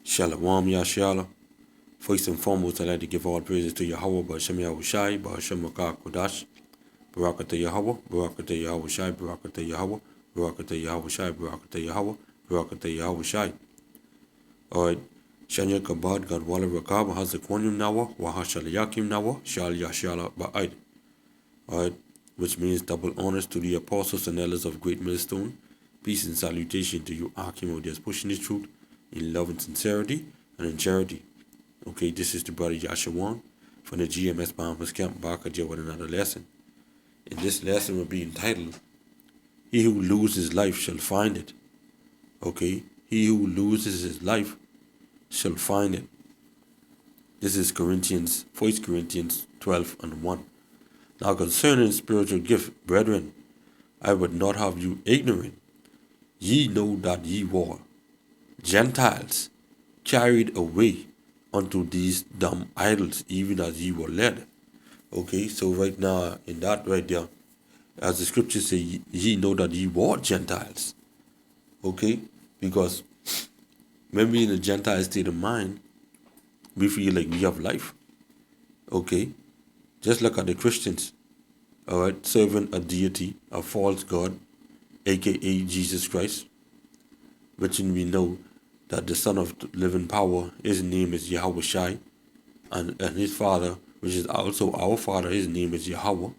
Yasharahla. First and foremost, I'd like to give all praises to Yahweh, Ba'ashem Yahushai, Ba'ashem Makah Kodash, Barakatah Yahweh, Barakatah Yahushai, Barakatah Yahweh, Barakatah Yahushai, Barakatah Yahweh, Barakatah Yahushai. Alright, Shanya Kabad, Gadwala Rakab, Hazakwanyum Nawa, Wahashal Yakim Nawa, Shal Yashala Ba'id. Alright, which means double honors to the apostles and elders of Great Millstone. Peace and salutation to you, Archimedes, pushing the truth in love and sincerity and in charity. Okay, this is the brother YASHAWAN from the GMS Bahamas Camp, Bakaja, with another lesson. And this lesson will be entitled, He who loses life shall find it. Okay, he who loses his life shall find it. This is 1 Corinthians 12 and 1. Now concerning spiritual gift, brethren, I would not have you ignorant. Ye know that ye were Gentiles, carried away unto these dumb idols, even as ye were led. Okay, so right now, in that right there, as the scriptures say, ye know that ye were Gentiles. Okay, because when we're in a Gentile state of mind, we feel like we have life. Okay, just look at the Christians, all right, serving a deity, a false God, aka Jesus Christ, which we know that the Son of Living Power, his name is Yahweh Shai, and his Father, which is also our Father, his name is Yahweh.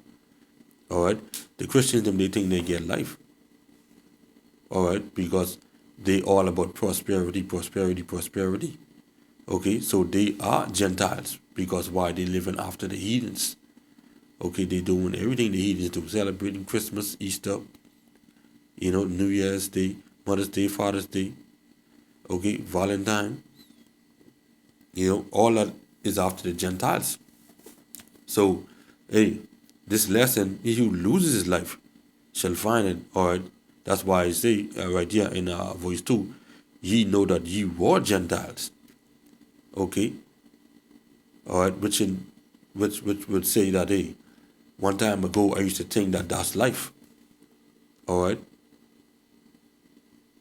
All right, the Christians, they think they get life. All right, because they all about prosperity. Okay, so they are Gentiles because why? They living after the heathens. Okay, they doing everything the heathens do, celebrating Christmas, Easter, New Year's Day, Mother's Day, Father's Day, okay, Valentine, all that is after the Gentiles. So, hey, this lesson, he who loses his life shall find it. All right, that's why I say right here in verse 2, ye know that ye were Gentiles. Okay, all right, which would say that, hey, one time ago I used to think that that's life. All right.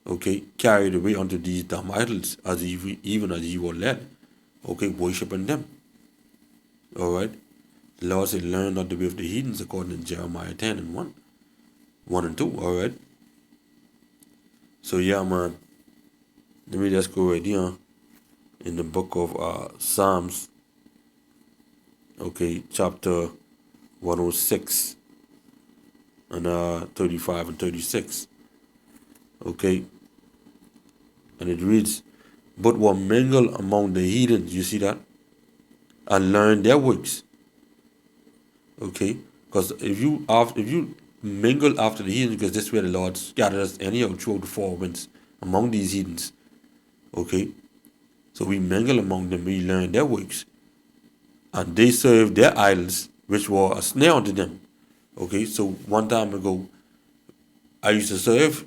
Okay, carried away unto these dumb idols, even as ye were led. Okay, worshiping them. All right. The Lord said, learn not the way of the heathens, according to Jeremiah 10 and 1 and 2. All right. So yeah, man. Let me just go right here in the book of Psalms. Okay, chapter 106 and 35 and 36. Okay. And it reads, but were mingled among the heathens, you see that? And learn their works. Okay? Because if you mingle after the heathens, because this is where the Lord scattered us anyhow throughout the four winds among these heathens. Okay? So we mingle among them, we learn their works. And they serve their idols, which were a snare unto them. Okay? So one time ago, I used to serve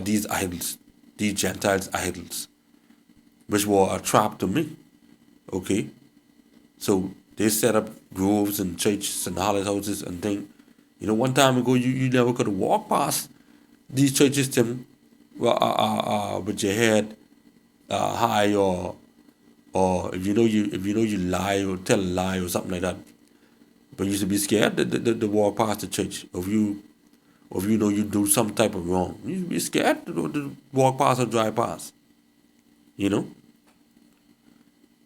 these idols, these Gentiles' idols, which were a trap to me. Okay? So they set up groves and churches and holiday houses and things. One time ago, you never could walk past these churches, Tim, with your head high, or if you lie or tell a lie or something like that. But you used to be scared to walk past the church. Or if you do some type of wrong, you be scared to walk past or drive past.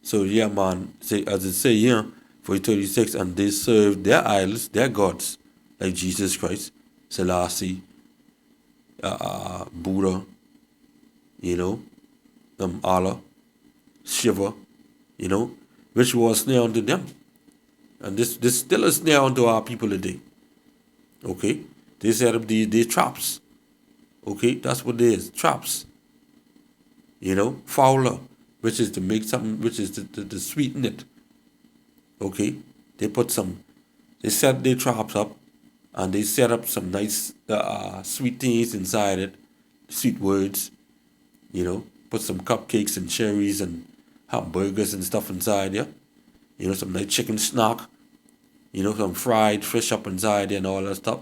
So yeah, man, as it say here, verse 36, and they serve their idols, their gods, like Jesus Christ, Selassie, Buddha, Allah, Shiva, which was a snare unto them. And this still a snare unto our people today. Okay? They set up these traps. Okay? That's what it is, traps. Fowler, which is to make something, which is to sweeten it. Okay? They set their traps up, and they set up some nice sweet things inside it, sweet words, put some cupcakes and cherries and hamburgers and stuff inside there. Some nice chicken snack, some fried fish up inside there and all that stuff.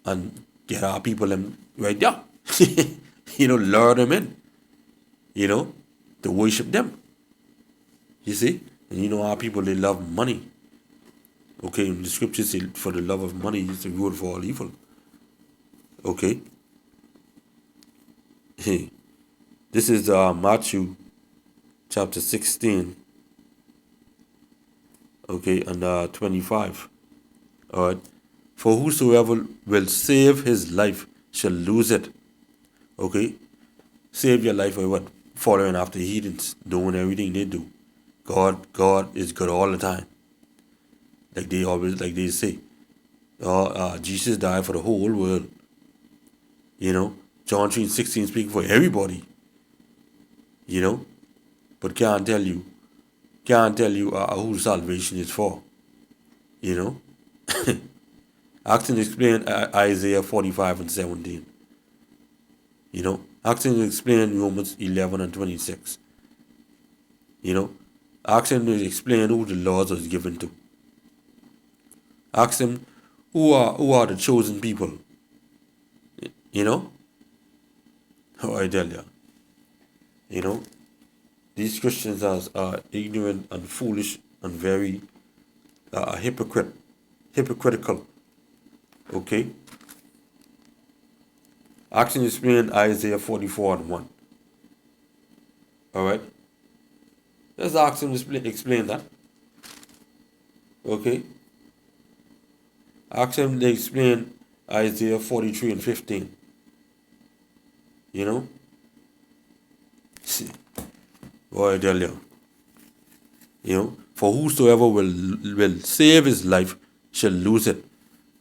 And get our people them right there. Lure them in. to worship them. You see? And you know how people, they love money. Okay, the scriptures say, for the love of money is the root of all evil. Okay? Hey, this is Matthew chapter 16, okay, and 25. All right? For whosoever will save his life shall lose it. Okay? Save your life by what? Following after heathens, doing everything they do. God is good all the time. Like they say. Jesus died for the whole world. John 3:16 speaking for everybody. But can't tell you who salvation is for. Ask and explain Isaiah 45 and 17. Ask and explain Romans 11 and 26. Ask him to explain who the laws was given to. Ask him who are the chosen people. How I tell you. These Christians are ignorant and foolish and very hypocritical. Okay? Ask him to explain Isaiah 44 and 1. Alright? Let's ask him to explain that. Okay? Ask him to explain Isaiah 43 and 15. See. Boy, I tell you. For whosoever will save his life shall lose it.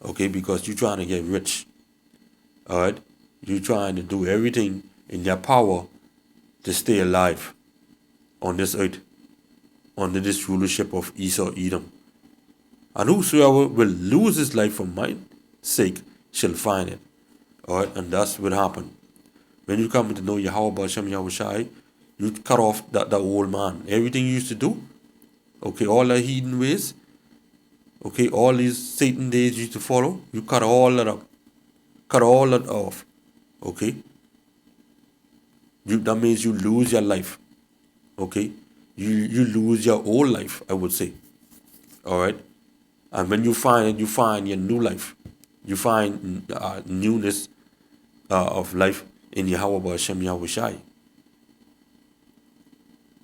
Okay? Because you're trying to get rich. Alright? You're trying to do everything in your power to stay alive on this earth, under this rulership of Esau, Edom. And whosoever will lose his life for mine sake shall find it. Alright, and that's what happened. When you come to know Yahweh Ba'Shem Yahushai, you cut off the old man. Everything you used to do, okay, all the heathen ways, okay, all these Satan days you used to follow, you cut all that up. Cut all that off. Okay? That means you lose your life. Okay? You lose your old life, I would say. Alright? And when you find it, you find your new life. You find newness of life in Yahweh Ba'Shem Yahushai.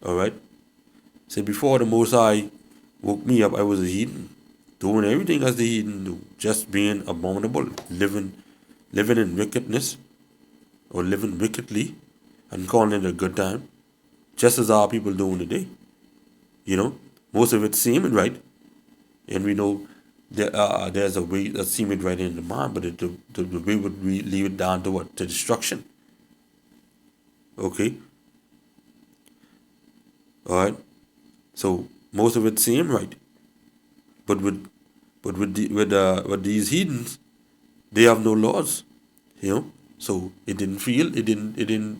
Alright? So before the Most High woke me up, I was a heathen. Doing everything as the heathen do. Just being abominable. Living in wickedness. Or living wickedly. And calling it a good time. Just as our people doing today. Most of it seeming right. And we know there's a way that seeming right in the mind. But the way would we leave it down to what? To destruction. Okay? Alright? So most of it seem right. But with these heathens, they have no laws. So it didn't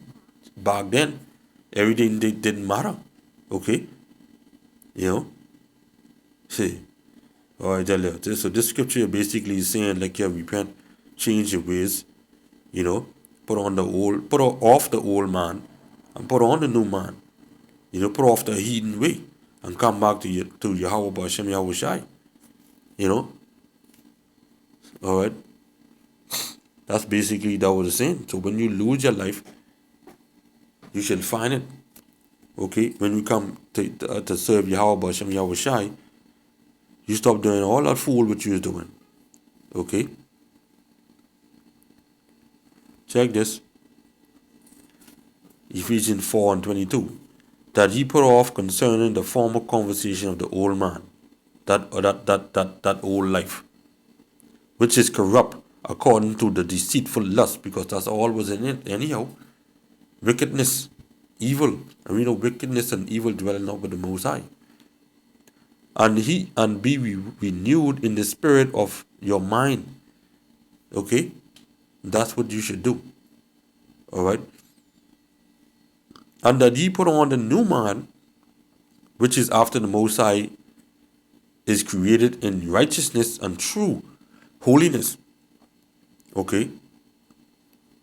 back then. Everything didn't matter. Okay? See. Alright, tell you. So this scripture basically is saying like repent, change your ways, put off the old man and put on the new man. Put off the heathen way and come back to Yahweh Ba'Shem Yahushai. Alright. That's basically that was the saying. So when you lose your life, you shall find it. Okay? When you come to serve Yahweh Ba'Shem Yahushai, you stop doing all that fool what you was doing. Okay? Check this. Ephesians 4 and 22. That ye put off concerning the former conversation of the old man, that old life, which is corrupt according to the deceitful lust, because that's all was in it anyhow. Wickedness, evil, and we know wickedness and evil dwell not with the Most High. And be renewed in the spirit of your mind. Okay? That's what you should do. Alright? And that ye put on the new man, which is after the Most High, is created in righteousness and true holiness. Okay?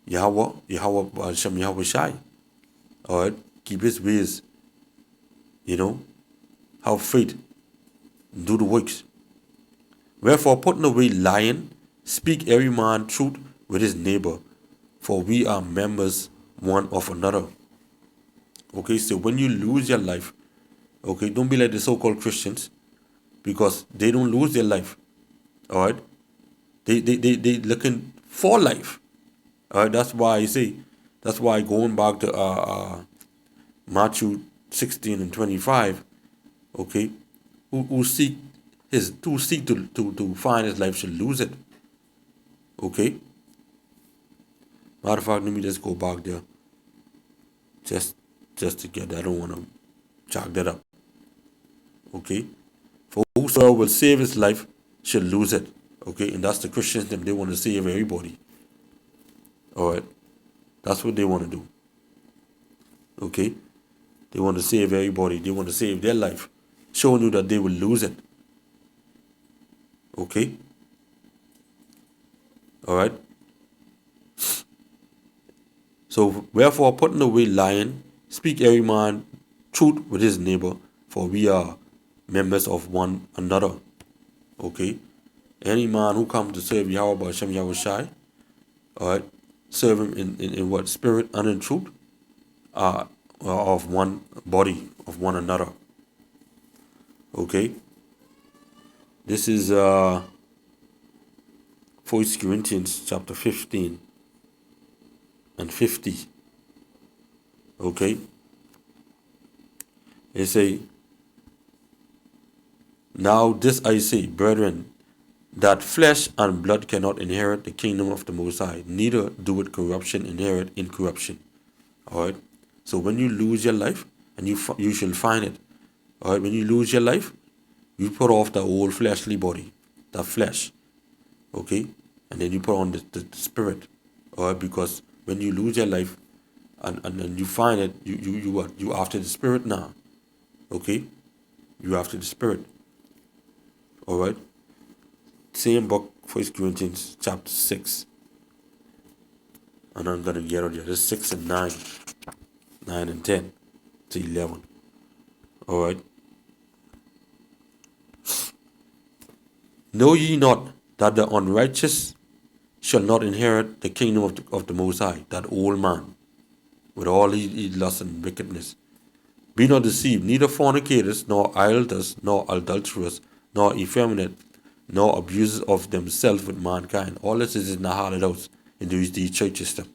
Yahweh Ba'Shem Yahushai. Alright? keep his ways, have faith, do the works. Wherefore, putting away lying, speak every man truth with his neighbor, for we are members one of another. Okay, so when you lose your life, okay, don't be like the so-called Christians, because they don't lose their life. All right, they looking for life. All right, that's why going back to Matthew 16 and 25, okay, who seek to find his life should lose it. Okay. Matter of fact, let me just go back there. Just to get that. I don't want to chalk that up. Okay. For whosoever will save his life should lose it. Okay, and that's the Christians, them, they want to save everybody. Alright. That's what they want to do. Okay. They want to save everybody. They want to save their life, showing you that they will lose it. Okay. Alright. So, wherefore, putting away lying, speak every man truth with his neighbor, for we are members of one another. Okay? Any man who comes to serve Yahweh B'Hashem Yahushai, alright, serve him in what? Spirit and in truth, of one body, of one another. Okay? This is 1 Corinthians chapter 15 and 50. Okay? They say, now this I say, brethren, that flesh and blood cannot inherit the kingdom of the Most High, neither doeth corruption inherit incorruption. Alright? So when you lose your life, and you shall find it. Alright? When you lose your life, you put off the old fleshly body, the flesh. Okay? And then you put on the spirit. Alright? Because when you lose your life, and then you find it, you after the spirit now. Okay? You after the spirit. Alright? Same book, 1 Corinthians chapter 6. And I'm going to get out here. This 6 and 9. 9 and 10 to 11. Alright? Know ye not that the unrighteous shall not inherit the kingdom of the Most High, that old man, with all his lust and wickedness? Be not deceived, neither fornicators, nor idolaters, nor adulterers, nor effeminate, nor abusers of themselves with mankind. All this is in the hallowed house in these church system.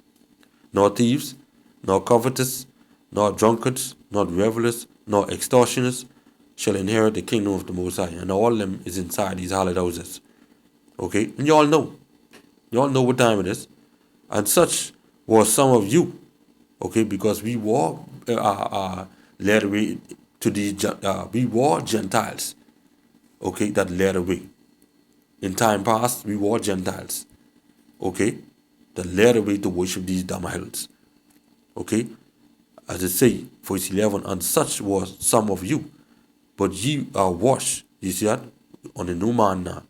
Nor thieves, nor covetous, nor drunkards, nor revelers, nor extortioners shall inherit the kingdom of the Most High. And all of them is inside these hallowed houses. Okay? And you all know. You all know what time it is. And such was some of you. Okay? Because we were led away to these, we were Gentiles. Okay? That led away. In time past, we were Gentiles. Okay? That led away to worship these dumb idols. Okay? As it say, verse 11, and such was some of you. But ye are washed, you see that? On the new man now.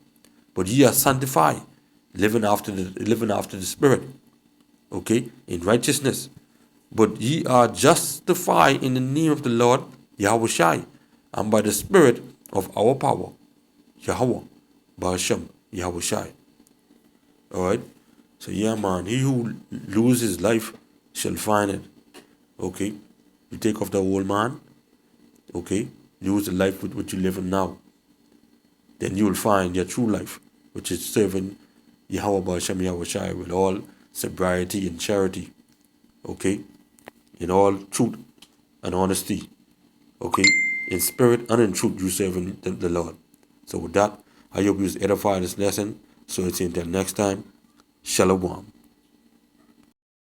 But ye are sanctified, living after the Spirit. Okay? In righteousness. But ye are justified in the name of the Lord, Yahushai, and by the Spirit of our power, Yahweh, B'Hashem, Yahushai. Alright? So yeah, man, he who loses his life shall find it. Okay? You take off the old man. Okay? Use the life with which you live in now. Then you will find your true life, which is serving Yahweh B'Hashem Yahushai with all sobriety and charity. Okay? In all truth and honesty. Okay? In spirit and in truth you serving the Lord. So with that, I hope you was edified this lesson. So it's until next time. Shalom.